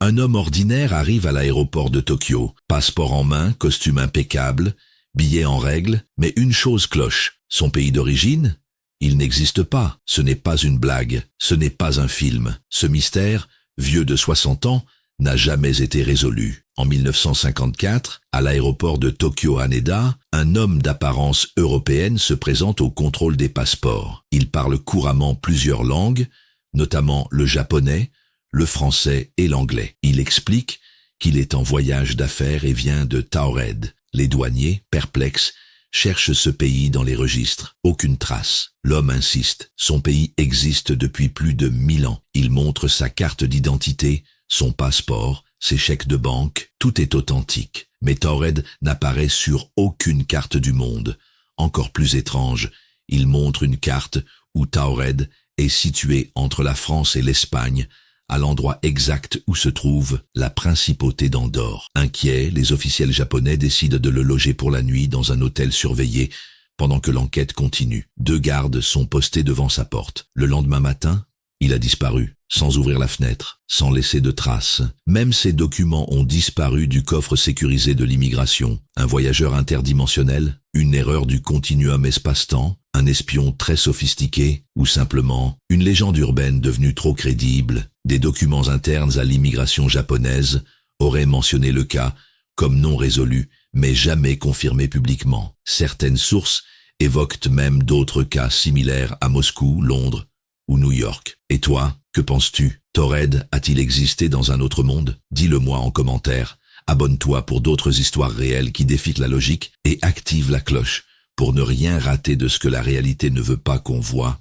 Un homme ordinaire arrive à l'aéroport de Tokyo, passeport en main, costume impeccable, billets en règle, mais une chose cloche. Son pays d'origine? Il n'existe pas. Ce n'est pas une blague. Ce n'est pas un film. Ce mystère, vieux de 60 ans, n'a jamais été résolu. En 1954, à l'aéroport de Tokyo Haneda, un homme d'apparence européenne se présente au contrôle des passeports. Il parle couramment plusieurs langues, notamment le japonais, le français et l'anglais. Il explique qu'il est en voyage d'affaires et vient de Taured. Les douaniers, perplexes, cherchent ce pays dans les registres. Aucune trace. L'homme insiste. Son pays existe depuis plus de 1000 ans. Il montre sa carte d'identité, son passeport, ses chèques de banque. Tout est authentique. Mais Taured n'apparaît sur aucune carte du monde. Encore plus étrange, il montre une carte où Taured est situé entre la France et l'Espagne, à l'endroit exact où se trouve la principauté d'Andorre. Inquiets, les officiels japonais décident de le loger pour la nuit dans un hôtel surveillé pendant que l'enquête continue. 2 gardes sont postés devant sa porte. Le lendemain matin, il a disparu, sans ouvrir la fenêtre, sans laisser de traces. Même ses documents ont disparu du coffre sécurisé de l'immigration. Un voyageur interdimensionnel, une erreur du continuum espace-temps, un espion très sophistiqué, ou simplement une légende urbaine devenue trop crédible. Des documents internes à l'immigration japonaise auraient mentionné le cas comme non résolu, mais jamais confirmé publiquement. Certaines sources évoquent même d'autres cas similaires à Moscou, Londres ou New York. Et toi, que penses-tu? Taured a-t-il existé dans un autre monde? Dis-le-moi en commentaire. Abonne-toi pour d'autres histoires réelles qui défient la logique et active la cloche pour ne rien rater de ce que la réalité ne veut pas qu'on voit.